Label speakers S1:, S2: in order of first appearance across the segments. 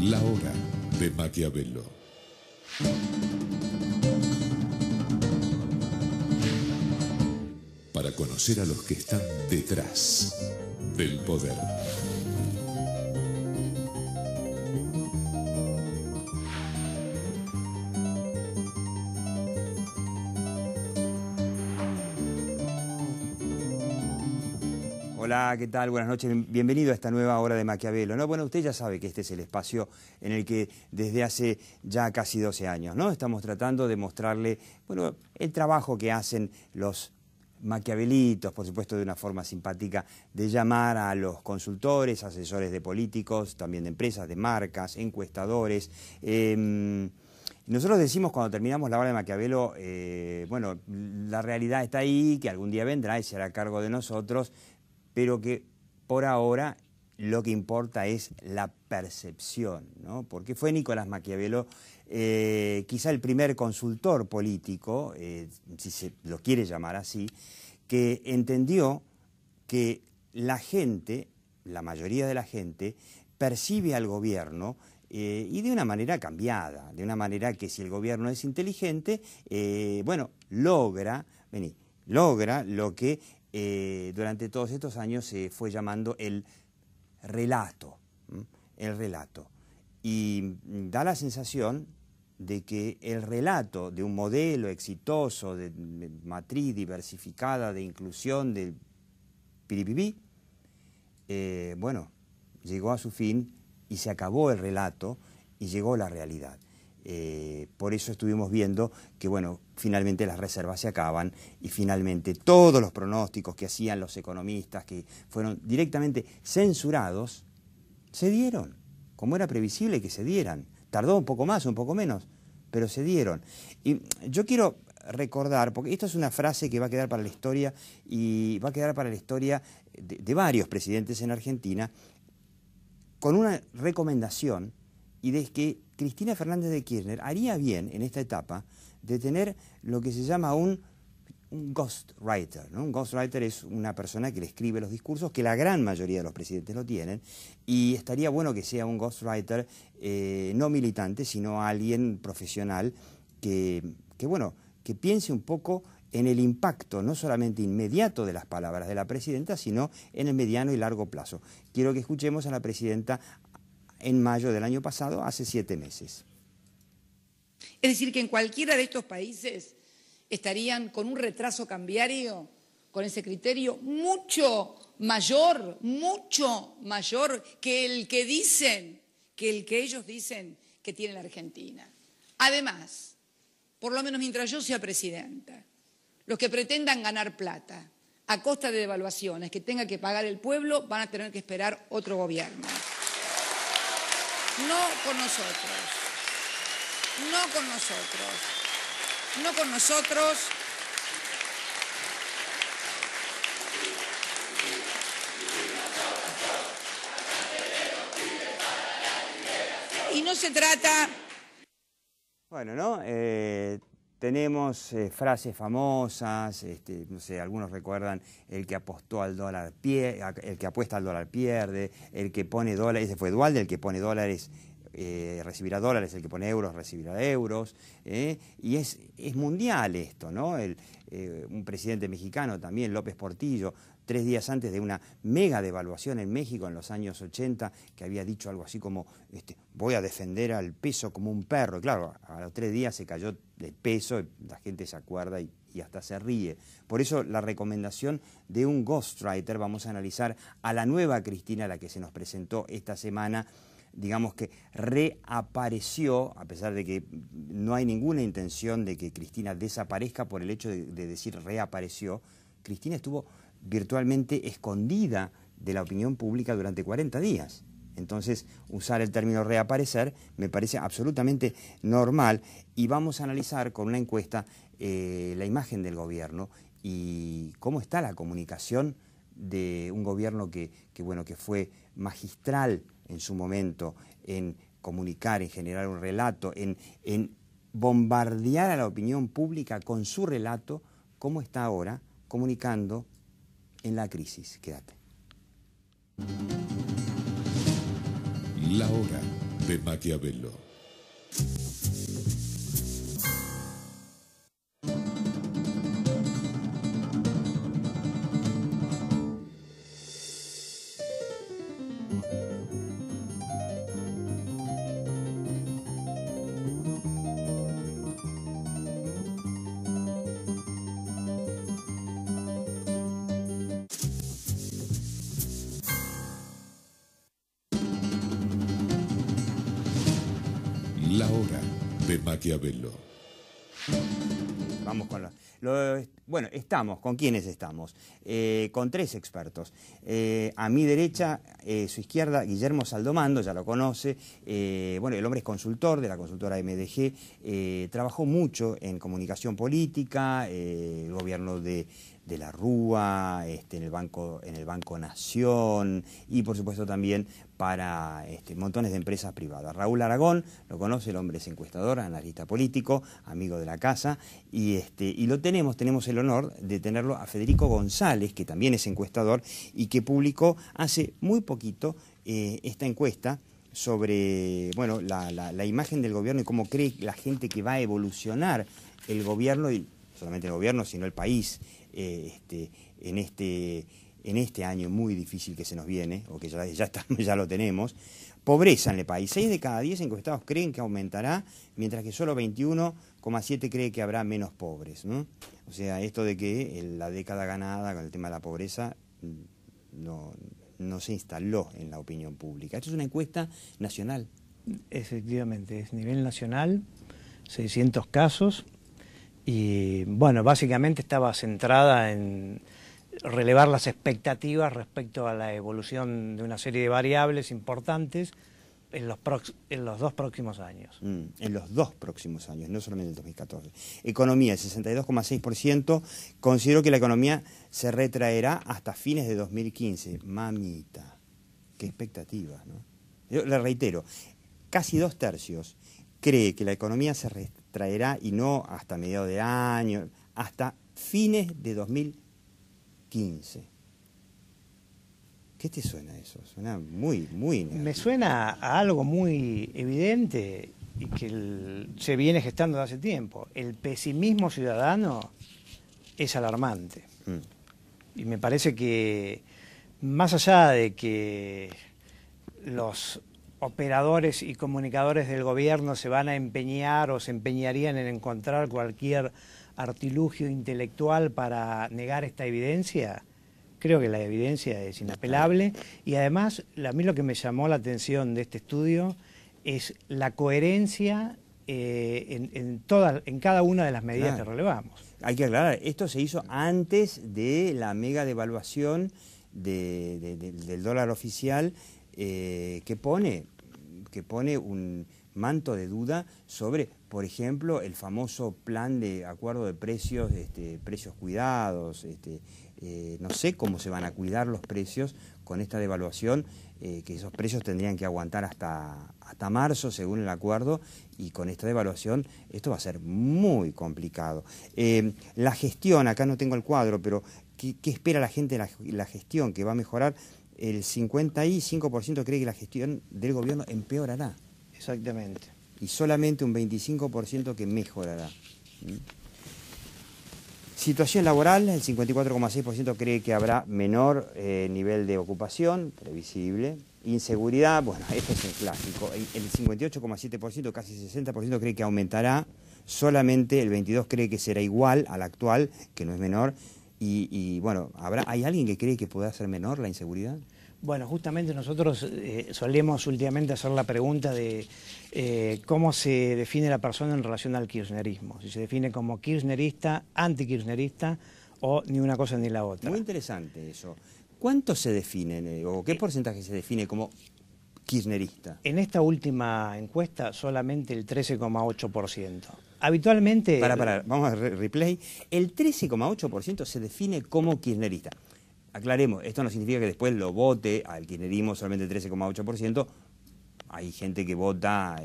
S1: La hora de Maquiavelo. Para conocer a los que están detrás del poder.
S2: Hola, ¿qué tal? Buenas noches. Bienvenido a esta nueva hora de Maquiavelo, ¿no? Bueno, usted ya sabe que este es el espacio en el que desde hace ya casi 12 años, ¿no? Estamos tratando de mostrarle, bueno, el trabajo que hacen los maquiavelitos, por supuesto de una forma simpática, de llamar a los consultores, asesores de políticos, también de empresas, de marcas, encuestadores. Nosotros decimos cuando terminamos la hora de Maquiavelo, bueno, la realidad está ahí, que algún día vendrá y se hará cargo de nosotros, pero que por ahora lo que importa es la percepción, ¿no? Porque fue Nicolás Maquiavelo quizá el primer consultor político, si se lo quiere llamar así, que entendió que la gente, la mayoría de la gente, percibe al gobierno y de una manera cambiada, de una manera que si el gobierno es inteligente, bueno, logra lo que durante todos estos años se fue llamando el relato, y da la sensación de que el relato de un modelo exitoso, de matriz diversificada, de inclusión, del piripipí, bueno, llegó a su fin y se acabó el relato y llegó la realidad. Por eso estuvimos viendo que, bueno, finalmente las reservas se acaban y finalmente todos los pronósticos que hacían los economistas, que fueron directamente censurados, se dieron, como era previsible que se dieran. Tardó un poco más, un poco menos, pero se dieron. Y yo quiero recordar, porque esto es una frase que va a quedar para la historia y va a quedar para la historia de varios presidentes en Argentina, con una recomendación, y de que Cristina Fernández de Kirchner haría bien en esta etapa de tener lo que se llama un ghostwriter, ¿no? Un ghostwriter es una persona que le escribe los discursos, que la gran mayoría de los presidentes lo tienen, y estaría bueno que sea un ghostwriter no militante, sino alguien profesional que piense un poco en el impacto, no solamente inmediato de las palabras de la presidenta, sino en el mediano y largo plazo. Quiero que escuchemos a la presidenta en mayo del año pasado, hace 7 meses.
S3: Es decir, que en cualquiera de estos países estarían con un retraso cambiario, con ese criterio mucho mayor que el que ellos dicen que tiene la Argentina. Además, por lo menos mientras yo sea presidenta, los que pretendan ganar plata a costa de devaluaciones que tenga que pagar el pueblo van a tener que esperar otro gobierno. No con nosotros, no con nosotros, no con nosotros. Y no se trata...
S2: Bueno, ¿no? Tenemos frases famosas, no sé, algunos recuerdan el que apostó al dólar el que apuesta al dólar pierde, el que pone dólares, ese fue Duhalde, el que pone dólares recibirá dólares, el que pone euros recibirá euros, y es mundial esto, ¿no? Un presidente mexicano también, López Portillo, 3 días antes de una mega devaluación en México en los años 80, que había dicho algo así como, voy a defender al peso como un perro. Y claro, a los 3 días se cayó de peso, la gente se acuerda y hasta se ríe. Por eso la recomendación de un ghostwriter, vamos a analizar a la nueva Cristina, la que se nos presentó esta semana, digamos que reapareció, a pesar de que no hay ninguna intención de que Cristina desaparezca por el hecho de decir reapareció. Cristina estuvo virtualmente escondida de la opinión pública durante 40 días. Entonces, usar el término reaparecer me parece absolutamente normal, y vamos a analizar con una encuesta la imagen del gobierno y cómo está la comunicación de un gobierno que fue magistral en su momento en comunicar, en generar un relato, en bombardear a la opinión pública con su relato, cómo está ahora comunicando en la crisis. Quédate.
S1: La hora de Maquiavelo. La hora de Maquiavelo.
S2: Vamos con bueno, estamos, ¿con quiénes estamos? Con tres expertos. A mi derecha, su izquierda, Guillermo Saldomando, ya lo conoce. Bueno, el hombre es consultor de la consultora MDG, trabajó mucho en comunicación política, el gobierno de la Rúa, en el Banco Nación y por supuesto también para montones de empresas privadas. Raúl Aragón, lo conoce, el hombre es encuestador, analista político, amigo de la casa, y tenemos el honor de tenerlo a Federico González, que también es encuestador y que publicó hace muy poquito esta encuesta sobre la imagen del gobierno y cómo cree la gente que va a evolucionar el gobierno, y no solamente el gobierno, sino el país, en este año muy difícil que se nos viene, o que ya lo tenemos. Pobreza en el país. 6 de cada 10 encuestados creen que aumentará, mientras que solo 21,7 cree que habrá menos pobres, ¿no? O sea, esto de que la década ganada con el tema de la pobreza no se instaló en la opinión pública. Esto es una encuesta nacional.
S4: Efectivamente, es a nivel nacional, 600 casos, y bueno, básicamente estaba centrada en relevar las expectativas respecto a la evolución de una serie de variables importantes en los dos próximos años.
S2: En los dos próximos años, no solamente en el 2014. Economía, el 62,6%. Considero que la economía se retraerá hasta fines de 2015. Mamita, qué expectativas, ¿no? Yo le reitero, casi 2/3 cree que la economía se retraerá y no hasta mediados de año, hasta fines de 2015. ¿Qué te suena eso? Suena muy negativo.
S4: Me suena a algo muy evidente y que se viene gestando desde hace tiempo. El pesimismo ciudadano es alarmante. Y me parece que, más allá de que los operadores y comunicadores del gobierno se van a empeñar o se empeñarían en encontrar cualquier artilugio intelectual para negar esta evidencia, creo que la evidencia es inapelable. Y además, a mí lo que me llamó la atención de este estudio es la coherencia en cada una de las medidas que relevamos.
S2: Hay que aclarar, esto se hizo antes de la mega devaluación del dólar oficial, que pone un manto de duda sobre, por ejemplo, el famoso plan de acuerdo de precios, precios cuidados. No sé cómo se van a cuidar los precios con esta devaluación, que esos precios tendrían que aguantar hasta marzo, según el acuerdo, y con esta devaluación esto va a ser muy complicado. La gestión, acá no tengo el cuadro, pero ¿qué espera la gente de la gestión? Que va a mejorar. El 55% cree que la gestión del gobierno empeorará.
S4: Exactamente.
S2: Y solamente un 25% que mejorará. Situación laboral, el 54,6% cree que habrá menor nivel de ocupación, previsible. Inseguridad, bueno, esto es un clásico. El 58,7%, casi 60% cree que aumentará. Solamente el 22% cree que será igual al actual, que no es menor. Y bueno, ¿hay alguien que cree que pueda ser menor la inseguridad?
S4: Bueno, justamente nosotros solemos últimamente hacer la pregunta de cómo se define la persona en relación al kirchnerismo. Si se define como kirchnerista, antikirchnerista o ni una cosa ni la otra.
S2: Muy interesante eso. ¿Cuánto se define o qué porcentaje se define como kirchnerista?
S4: En esta última encuesta solamente el 13,8%. Habitualmente...
S2: Vamos a replay. El 13,8% se define como kirchnerista. Aclaremos, esto no significa que después lo vote al kirchnerismo solamente el 13,8%. Hay gente que vota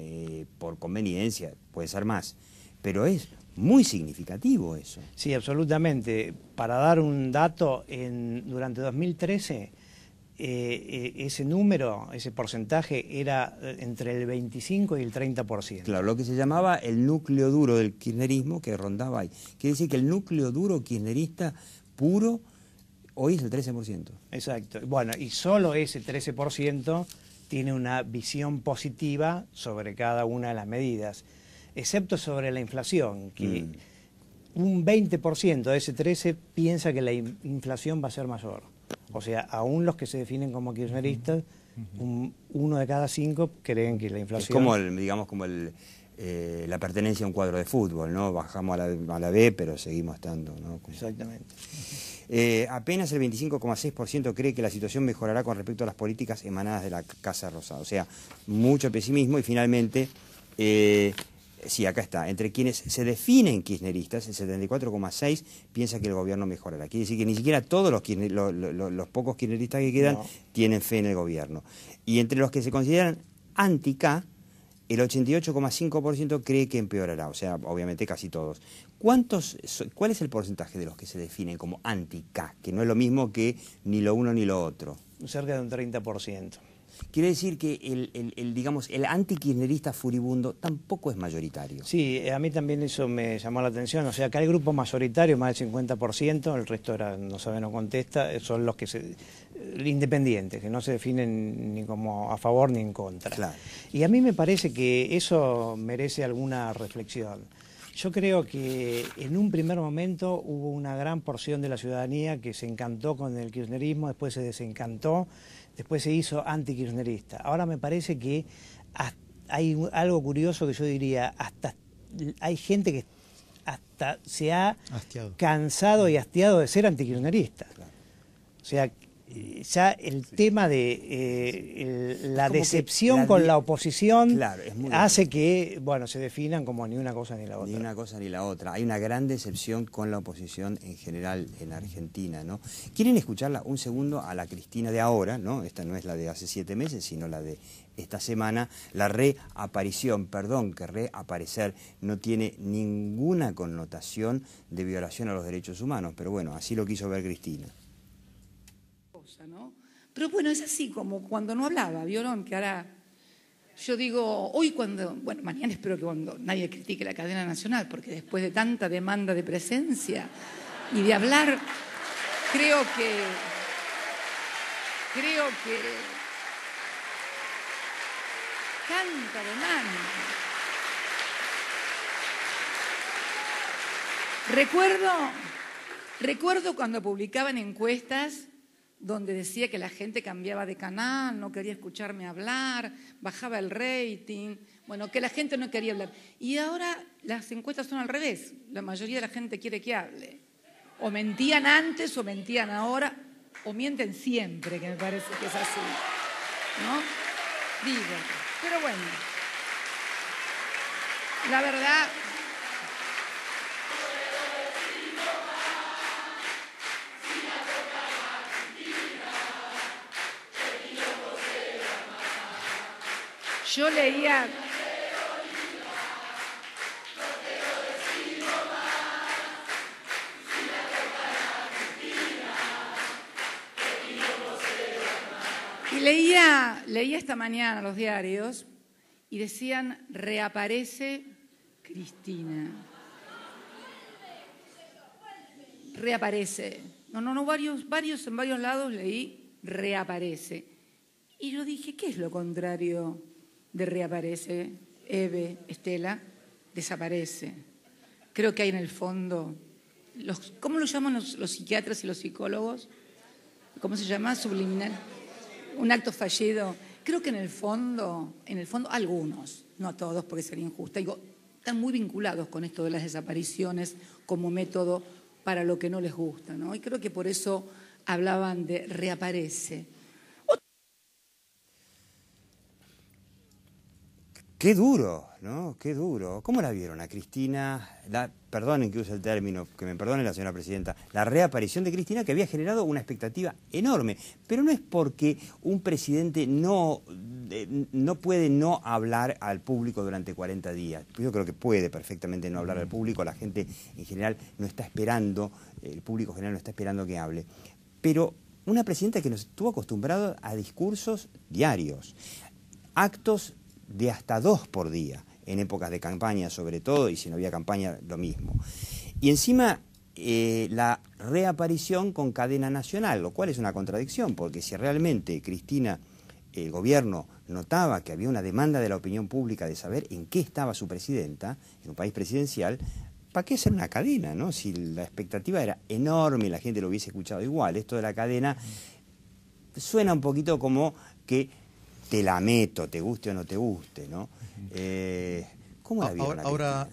S2: por conveniencia, puede ser más. Pero es muy significativo eso.
S4: Sí, absolutamente. Para dar un dato, durante 2013 ese número, ese porcentaje era entre el 25 y el 30%.
S2: Claro, lo que se llamaba el núcleo duro del kirchnerismo que rondaba ahí. Quiere decir que el núcleo duro kirchnerista puro hoy es el 13%.
S4: Exacto. Bueno, y solo ese 13% tiene una visión positiva sobre cada una de las medidas, excepto sobre la inflación, que un 20% de ese 13% piensa que la inflación va a ser mayor. O sea, aún los que se definen como kirchneristas, 1 de cada 5 creen que la inflación...
S2: Es como, digamos, como la pertenencia a un cuadro de fútbol, ¿no? Bajamos a la B, pero seguimos estando, ¿no?
S4: Exactamente.
S2: Apenas el 25,6% cree que la situación mejorará con respecto a las políticas emanadas de la Casa Rosada. O sea, mucho pesimismo y finalmente... sí, acá está. Entre quienes se definen kirchneristas, el 74,6% piensa que el gobierno mejorará. Quiere decir que ni siquiera todos los pocos kirchneristas que quedan tienen fe en el gobierno. Y entre los que se consideran anti-K, el 88,5% cree que empeorará. O sea, obviamente casi todos. ¿Cuál es el porcentaje de los que se definen como anti-K? Que no es lo mismo que ni lo uno ni lo otro.
S4: Cerca de un 30%.
S2: Quiere decir que el antikirchnerista furibundo tampoco es mayoritario.
S4: Sí, a mí también eso me llamó la atención. O sea, acá el grupo mayoritario, más del 50%, el resto no sabe, no contesta, son los que independientes, que no se definen ni como a favor ni en contra.
S2: Claro.
S4: Y a mí me parece que eso merece alguna reflexión. Yo creo que en un primer momento hubo una gran porción de la ciudadanía que se encantó con el kirchnerismo, después se desencantó, después se hizo antikirchnerista. Ahora me parece que hay algo curioso que yo diría, hasta hay gente que hasta se ha cansado y hastiado de ser antikirchnerista. Claro. O sea, ya el tema de la decepción con la oposición hace que, bueno, se definan como ni una cosa ni la otra.
S2: Ni una cosa ni la otra. Hay una gran decepción con la oposición en general en Argentina, ¿no? ¿Quieren escucharla un segundo a la Cristina de ahora, ¿no? Esta no es la de hace 7 meses, sino la de esta semana. La reaparición, perdón, que reaparecer no tiene ninguna connotación de violación a los derechos humanos, pero bueno, así lo quiso ver Cristina.
S3: ¿No? Pero bueno, es así como cuando no hablaba, ¿vieron? Que ahora yo digo, hoy bueno, mañana espero que cuando nadie critique la cadena nacional, porque después de tanta demanda de presencia y de hablar, creo que tanta demanda. Recuerdo cuando publicaban encuestas donde decía que la gente cambiaba de canal, no quería escucharme hablar, bajaba el rating, bueno, que la gente no quería hablar. Y ahora las encuestas son al revés, la mayoría de la gente quiere que hable. O mentían antes o mentían ahora, o mienten siempre, que me parece que es así, ¿no? Digo, pero bueno, la verdad... Yo leía... Y leía esta mañana los diarios y decían, reaparece Cristina. Reaparece. No, varios en varios lados leí, reaparece. Y yo dije, ¿qué es lo contrario de reaparece? Eve, Estela, desaparece. Creo que hay en el fondo, ¿cómo lo llaman los psiquiatras y los psicólogos? ¿Cómo se llama? Subliminal. Un acto fallido. Creo que en el fondo, algunos, no a todos porque sería injusto, digo, están muy vinculados con esto de las desapariciones como método para lo que no les gusta, ¿no? Y creo que por eso hablaban de reaparece.
S2: Qué duro, ¿no? Qué duro. ¿Cómo la vieron a Cristina? Perdonen que use el término, que me perdone la señora presidenta, la reaparición de Cristina, que había generado una expectativa enorme. Pero no es porque un presidente no puede no hablar al público durante 40 días. Yo creo que puede perfectamente no hablar al público, la gente en general no está esperando, el público en general no está esperando que hable. Pero una presidenta que nos estuvo acostumbrado a discursos diarios, actos de hasta 2 por día, en épocas de campaña sobre todo, y si no había campaña, lo mismo. Y encima la reaparición con cadena nacional, lo cual es una contradicción, porque si realmente Cristina, el gobierno, notaba que había una demanda de la opinión pública de saber en qué estaba su presidenta, en un país presidencial, ¿para qué hacer una cadena, no? Si la expectativa era enorme y la gente lo hubiese escuchado igual. Esto de la cadena suena un poquito como que te la meto, te guste o no te guste, ¿no? ¿Cómo la vieron?
S5: Ahora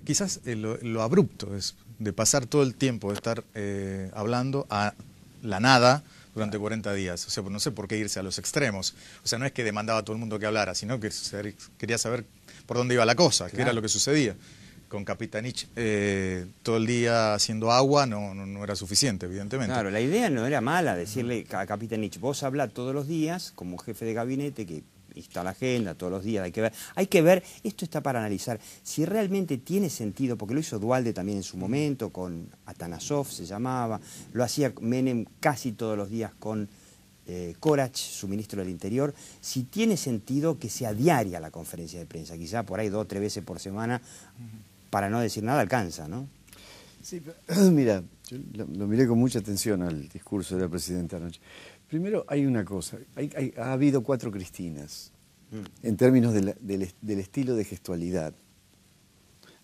S5: quizás lo abrupto es de pasar todo el tiempo de estar hablando a la nada durante 40 días. O sea, no sé por qué irse a los extremos. O sea, no es que demandaba a todo el mundo que hablara, sino que quería saber por dónde iba la cosa, qué era lo que sucedía. Con Capitanich todo el día haciendo agua no era suficiente, evidentemente.
S2: Claro, la idea no era mala, decirle a Capitanich, vos habla todos los días como jefe de gabinete, que está la agenda todos los días, hay que ver, esto está para analizar, si realmente tiene sentido, porque lo hizo Duhalde también en su momento, con Atanasov se llamaba, lo hacía Menem casi todos los días con Korach, su ministro del Interior, si tiene sentido que sea diaria la conferencia de prensa, quizá por ahí 2 o 3 veces por semana, para no decir nada alcanza, ¿no?
S6: Sí, pero, mira, yo lo miré con mucha atención al discurso de la presidenta anoche. Primero hay una cosa, ha habido 4 Cristinas, en términos del estilo de gestualidad,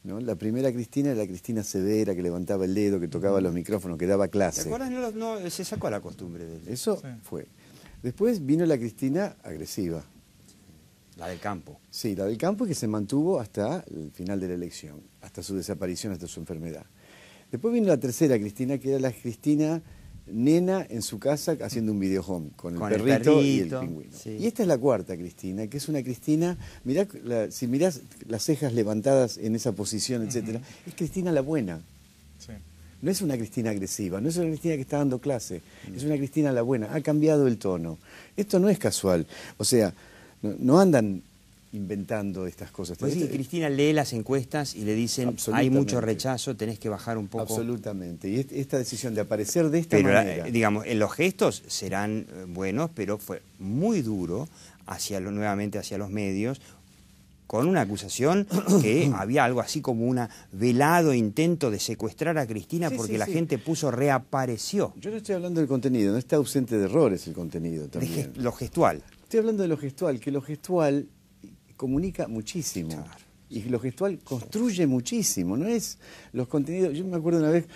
S6: ¿no? La primera Cristina era la Cristina severa, que levantaba el dedo, que tocaba los micrófonos, que daba clase.
S2: ¿Te acuerdas? No, se sacó la costumbre de
S6: eso. Sí. Fue. Después vino la Cristina agresiva.
S2: La del campo.
S6: Sí, la del campo, que se mantuvo hasta el final de la elección, hasta su desaparición, hasta su enfermedad. Después vino la tercera Cristina, que era la Cristina nena en su casa haciendo un video home con el perrito y el pingüino. Sí. Y esta es la cuarta Cristina, que es una Cristina, mirá, si mirás las cejas levantadas en esa posición, etcétera, es Cristina la buena. Sí. No es una Cristina agresiva, no es una Cristina que está dando clase, es una Cristina la buena, ha cambiado el tono. Esto no es casual, o sea, no andan inventando estas cosas.
S2: Pues sí, Cristina lee las encuestas y le dicen hay mucho rechazo, tenés que bajar un poco.
S6: Absolutamente, y esta decisión de aparecer de esta manera.
S2: Digamos, los gestos serán buenos, pero fue muy duro nuevamente hacia los medios, con una acusación que había algo así como un velado intento de secuestrar a Cristina porque la gente puso reapareció.
S6: Yo no estoy hablando del contenido, no está ausente de errores el contenido también.
S2: Lo gestual.
S6: Estoy hablando de lo gestual, que lo gestual comunica muchísimo. Claro. Y lo gestual construye muchísimo, no es los contenidos. Yo me acuerdo una vez,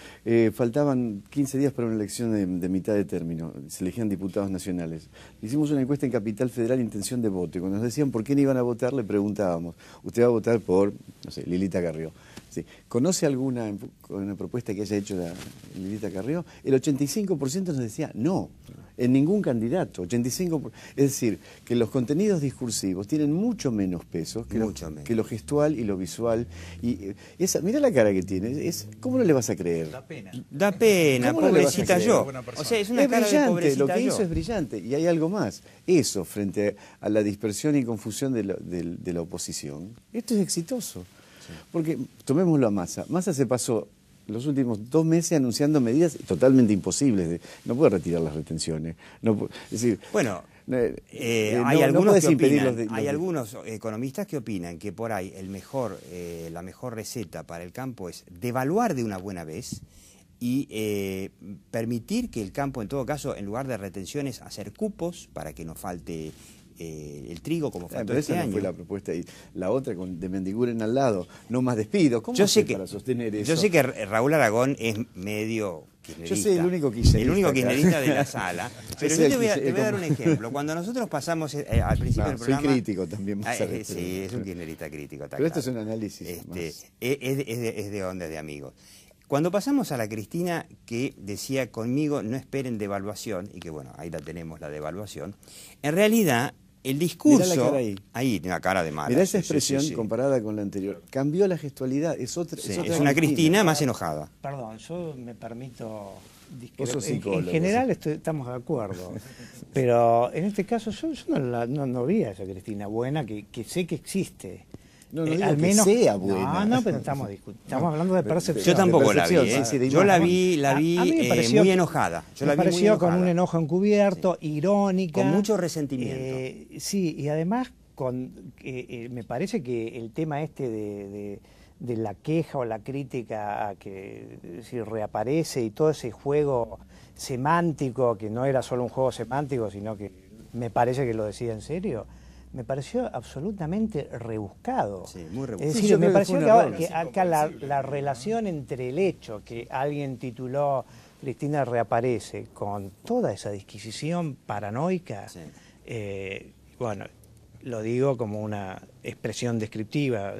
S6: faltaban 15 días para una elección de mitad de término, se elegían diputados nacionales. Hicimos una encuesta en Capital Federal, intención de voto, y cuando nos decían por quién iban a votar, le preguntábamos, usted va a votar por, no sé, Lilita Carrió. Sí. ¿Conoce alguna propuesta que haya hecho la Lilita Carrió? El 85% nos decía no, en ningún candidato. 85%. Es decir, que los contenidos discursivos tienen mucho menos peso que lo gestual y lo visual. Y mirá la cara que tiene, ¿cómo no le vas a creer?
S5: Da pena.
S2: Da pena, pobrecita yo.
S6: O sea, es una cara brillante, de pobrecita lo que hizo es brillante. Y hay algo más. Eso, frente a la dispersión y confusión de la oposición, esto es exitoso. Porque, tomémoslo a Massa. Massa se pasó los últimos 2 meses anunciando medidas totalmente imposibles. No puede retirar las retenciones. Es decir,
S2: bueno, hay algunos economistas que opinan que por ahí la mejor receta para el campo es devaluar de una buena vez y permitir que el campo, en todo caso, en lugar de retenciones, hacer cupos para que no falte el trigo como faltó este año.
S6: No fue la propuesta. Y la otra de Mendiguren al lado, no más despidos. ¿Cómo para sostener eso?
S2: Yo sé que Raúl Aragón es medio kirchnerista.
S6: Yo soy el único kirchnerista.
S2: El único kirchnerista de la sala. Pero yo te voy a dar un ejemplo. Cuando nosotros pasamos al principio del programa...
S6: Soy crítico también.
S2: Sí, es un kirchnerista crítico.
S6: Pero esto es un análisis.
S2: Es de onda de amigos. Cuando pasamos a la Cristina que decía conmigo no esperen devaluación, y que bueno, ahí la tenemos, la devaluación, en realidad el discurso...
S6: Mirá la cara
S2: ahí, una cara de mala.
S6: Mirá esa expresión comparada con la anterior. Cambió la gestualidad, es
S2: una Cristina más enojada.
S4: Perdón, yo me permito...
S6: Vos sos psicólogo.
S4: En general estamos de acuerdo, pero en este caso yo no vi a esa Cristina buena, que sé que existe.
S6: No, no digo
S4: al
S6: que
S4: menos
S6: sea buena.
S4: No, pero estamos hablando de percepción.
S2: Yo tampoco la vi,
S6: percepción, sí, de
S2: Yo la
S6: imagen.
S2: vi
S4: A mí me pareció,
S2: muy enojada. Yo
S4: me
S2: la vi muy
S4: pareció con
S2: enojada.
S4: un enojo encubierto, irónica.
S2: Con mucho resentimiento.
S4: Sí, y además me parece que el tema este de la queja o la crítica a que si reaparece y todo ese juego semántico, que no era solo un juego semántico, sino que me parece que lo decía en serio, me pareció absolutamente rebuscado.
S2: Sí, muy rebuscado.
S4: Es
S6: Sí,
S4: decir,
S6: yo
S4: me
S6: creo que
S4: pareció
S6: fue un
S4: que,
S6: error.
S4: que acá la relación entre el hecho que alguien tituló Cristina reaparece con toda esa disquisición paranoica,
S2: Sí.
S4: bueno, lo digo como una expresión descriptiva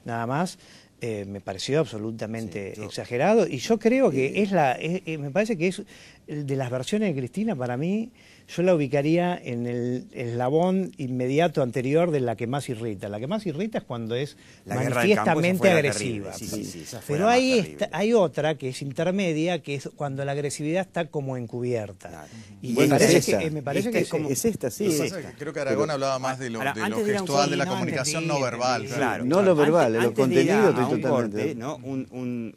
S4: nada más, me pareció absolutamente exagerado, y yo creo que me parece que es de las versiones de Cristina, para mí, yo la ubicaría en el eslabón inmediato anterior de la que más irrita. La que más irrita es cuando es
S2: La guerra del campo, esa
S4: manifiestamente
S2: fue la
S4: agresiva.
S2: terrible. Sí, esa fue
S4: Pero
S2: la más
S4: ahí
S2: terrible.
S4: hay otra que es intermedia, que es cuando la agresividad está como encubierta.
S2: Claro.
S4: Y
S6: Bueno,
S4: me parece
S6: es esta.
S4: que, me parece
S2: Esta
S4: que
S2: es como-
S6: Es esta, sí.
S2: Es
S5: Lo que
S2: esta.
S5: pasa es que creo que Aragón hablaba más de lo
S2: Ahora, antes de ir a un
S5: gestual, de la
S4: corte,
S5: comunicación no
S4: entendí,
S5: verbal.
S4: entendí.
S2: Claro,
S6: No lo verbal, lo
S2: antes de ir
S6: contenido,
S2: a
S6: estoy
S2: un
S6: totalmente-
S2: corte, ¿no?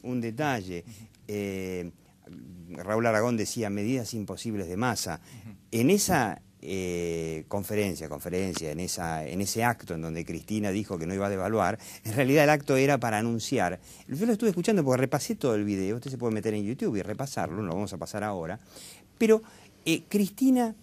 S2: Un detalle. Raúl Aragón decía medidas imposibles de masa. En esa conferencia, en ese acto en donde Cristina dijo que no iba a devaluar, en realidad el acto era para anunciar. Yo lo estuve escuchando porque repasé todo el video, usted se puede meter en YouTube y repasarlo, no lo vamos a pasar ahora, pero Cristina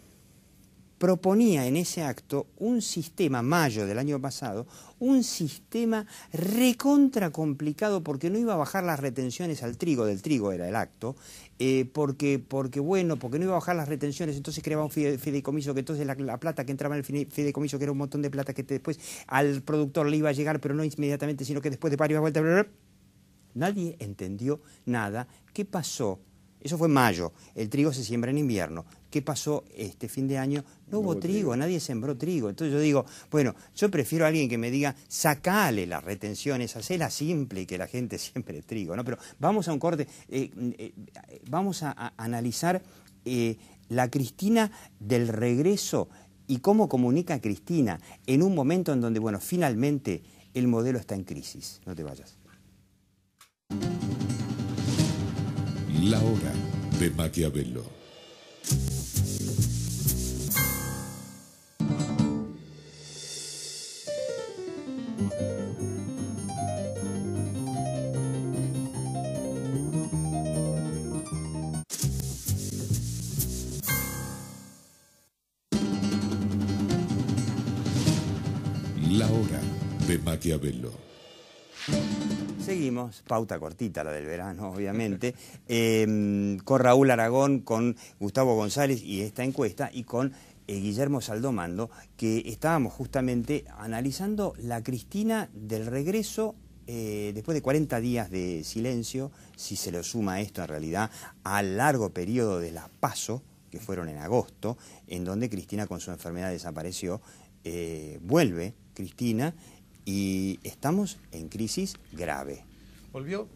S2: proponía en ese acto un sistema, mayo del año pasado, un sistema recontra complicado porque no iba a bajar las retenciones al trigo, del trigo era el acto, porque no iba a bajar las retenciones, entonces creaba un fideicomiso, que entonces la plata que entraba en el fideicomiso, que era un montón de plata que después al productor le iba a llegar, pero no inmediatamente, sino que después de varias vueltas, nadie entendió nada. ¿Qué pasó? Eso fue en mayo, el trigo se siembra en invierno. ¿Qué pasó este fin de año? No hubo trigo, nadie sembró trigo. Entonces yo digo, bueno, yo prefiero a alguien que me diga, sacale las retenciones, hacela simple y que la gente siembre trigo, ¿no? Pero vamos a un corte, vamos a analizar la Cristina del regreso y cómo comunica Cristina en un momento en donde, bueno, finalmente el modelo está en crisis. No te vayas.
S1: La hora de Maquiavelo. La hora de Maquiavelo.
S2: Seguimos, pauta cortita la del verano, obviamente, con Raúl Aragón, con Gustavo González y esta encuesta, y con Guillermo Saldomando, que estábamos justamente analizando la Cristina del regreso, después de 40 días de silencio, si se lo suma esto en realidad al largo periodo de las PASO, que fueron en agosto, en donde Cristina con su enfermedad desapareció, vuelve Cristina, y estamos en crisis grave.
S5: Volvió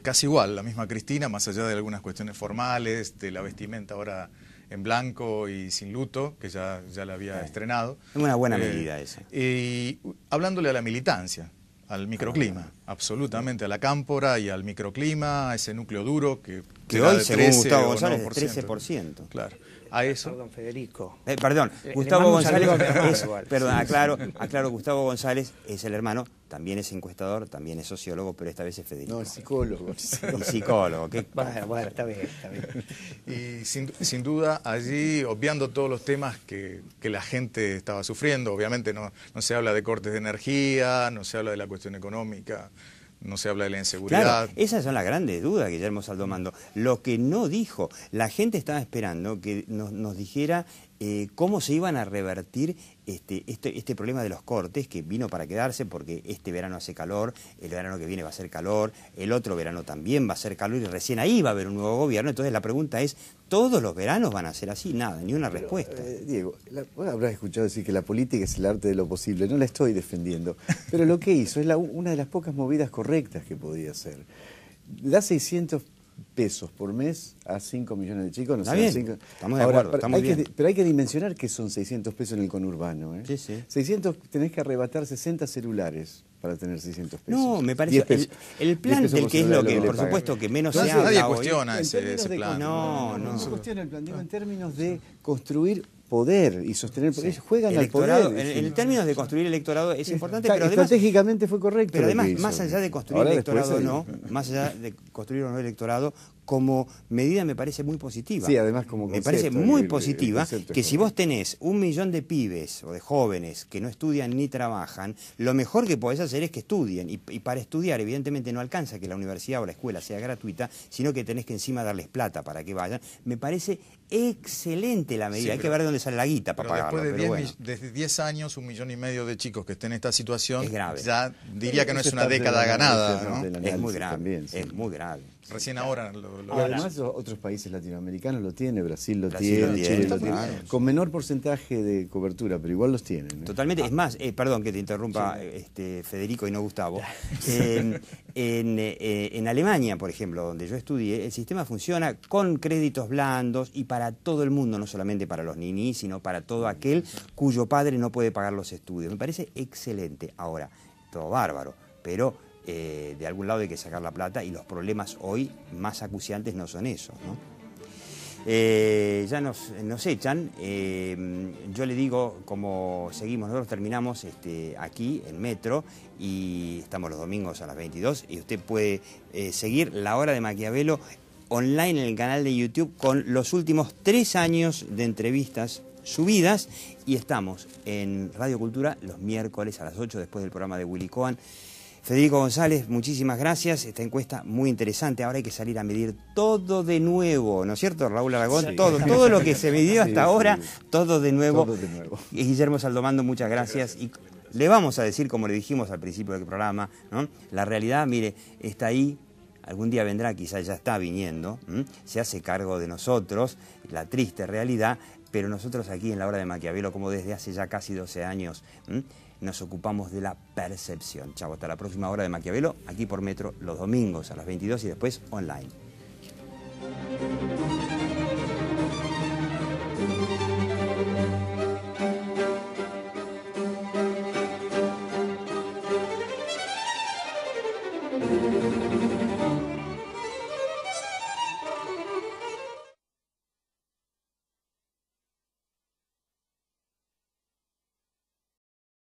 S5: casi igual, la misma Cristina, más allá de algunas cuestiones formales, de la vestimenta ahora en blanco y sin luto, que ya la había estrenado.
S2: Es una buena medida esa.
S5: Y hablándole a la militancia, al microclima, absolutamente, a la cámpora y al microclima, a ese núcleo duro que
S2: hoy,
S5: de
S2: según
S5: 13
S2: Gustavo
S5: o
S2: González,
S5: no
S2: es 13%.
S5: Claro, a eso.
S4: Perdón, Federico.
S2: Perdón,
S4: Le
S2: Gustavo
S4: mando un
S2: González,
S4: saludo a mi hermano,
S2: perdón, aclaro, Gustavo González es el hermano, también es encuestador, también es sociólogo, pero esta vez es Federico.
S6: No, es psicólogo.
S2: Y psicólogo.
S4: Bueno, está bien.
S5: Y sin duda allí, obviando todos los temas que la gente estaba sufriendo, obviamente no se habla de cortes de energía, no se habla de la cuestión económica, no se habla de la inseguridad.
S2: Claro, esas son las grandes dudas, Guillermo Saldomando. Lo que no dijo, la gente estaba esperando que nos dijera cómo se iban a revertir este problema de los cortes, que vino para quedarse porque este verano hace calor, el verano que viene va a ser calor, el otro verano también va a ser calor y recién ahí va a haber un nuevo gobierno. Entonces la pregunta es, ¿todos los veranos van a ser así? Nada, ni una respuesta.
S6: Diego, vos habrás escuchado decir que la política es el arte de lo posible. No la estoy defendiendo. Pero lo que hizo es una de las pocas movidas correctas que podía hacer. Da 600 pesos por mes a 5 millones de chicos. No
S2: Está
S6: sé,
S2: bien,
S6: 5...
S2: estamos de acuerdo, estamos bien.
S6: Pero hay que dimensionar que son 600 pesos en el conurbano.
S2: Sí, sí.
S6: 600 tenés que arrebatar 60 celulares. para tener 600 pesos.
S2: No, me
S6: 10
S2: parece
S6: pesos.
S2: el plan
S6: 10 pesos
S2: del que es
S6: por
S2: lo
S6: celular
S2: que,
S6: le
S2: por
S6: pagan.
S2: supuesto, que menos
S6: No,
S2: se
S6: sí,
S2: habla
S5: nadie
S2: hoy.
S5: cuestiona
S6: En
S5: ese
S6: términos de
S5: plan.
S6: no se cuestiona el plan, digo en términos de construir poder y sostener poder. Ellos juegan al
S2: Electorado,
S6: poder.
S2: en términos de construir electorado es importante, pero además,
S6: estratégicamente fue correcto.
S2: pero
S6: lo que
S2: además
S6: hizo.
S2: más allá de construir
S6: Ahora
S2: electorado o
S6: después,
S2: no, más allá de construir o no electorado, como medida me parece muy positiva.
S6: Sí, además como
S2: me parece
S6: concepto,
S2: muy
S6: el
S2: positiva
S6: concepto es
S2: que si vos
S6: correcto.
S2: tenés 1 millón de pibes o de jóvenes que no estudian ni trabajan, lo mejor que podés hacer es que estudien. Y para estudiar, evidentemente, no alcanza que la universidad o la escuela sea gratuita, sino que tenés que encima darles plata para que vayan. Me parece excelente la medida.
S5: Sí,
S2: Hay que
S5: pero-
S2: ver dónde sale la guita para
S5: Pero
S2: pagarlo.
S5: después de
S2: Pero
S5: 10,
S2: bueno.
S5: desde 10 años, 1,5 millones de chicos que estén en esta situación,
S2: Es grave.
S5: ya diría que no
S6: Eso
S5: es una
S6: parte de
S5: década
S6: la
S5: ganada,
S6: negociación
S5: ¿no?
S6: del
S2: Es muy
S6: análisis
S2: grave.
S6: también, sí.
S2: Es muy grave.
S5: Recién ahora lo
S6: Y además otros países latinoamericanos lo tienen, Brasil lo tiene,
S2: tiene,
S6: Chile lo
S2: claro,
S6: tiene,
S2: sí.
S6: con menor porcentaje de cobertura, pero igual los tienen.
S2: Totalmente, es más, perdón que te interrumpa Federico y no Gustavo. En Alemania, por ejemplo, donde yo estudié, el sistema funciona con créditos blandos y para todo el mundo, no solamente para los ninis, sino para todo aquel cuyo padre no puede pagar los estudios. Me parece excelente. Ahora, todo bárbaro, pero de algún lado hay que sacar la plata y los problemas hoy más acuciantes no son esos, ¿no? Ya nos echan. Yo le digo, como seguimos, nosotros terminamos aquí en Metro y estamos los domingos a las 22 y usted puede seguir La Hora de Maquiavelo online en el canal de YouTube con los últimos 3 años de entrevistas subidas y estamos en Radio Cultura los miércoles a las 8 después del programa de Willy Cohen. Federico González, muchísimas gracias. Esta encuesta muy interesante. Ahora hay que salir a medir todo de nuevo, ¿no es cierto, Raúl Aragón?
S4: Sí.
S2: Todo lo que se midió hasta
S6: Sí,
S2: ahora,
S6: sí.
S2: todo de nuevo.
S6: Todo de nuevo.
S2: Y Guillermo Saldomando, muchas gracias. Y le vamos a decir, como le dijimos al principio del programa, ¿no? La realidad, mire, está ahí. Algún día vendrá, quizás ya está viniendo, se hace cargo de nosotros, la triste realidad, pero nosotros aquí en La Hora de Maquiavelo, como desde hace ya casi 12 años, nos ocupamos de la percepción. Chau, hasta la próxima Hora de Maquiavelo, aquí por Metro, los domingos a las 22 y después online.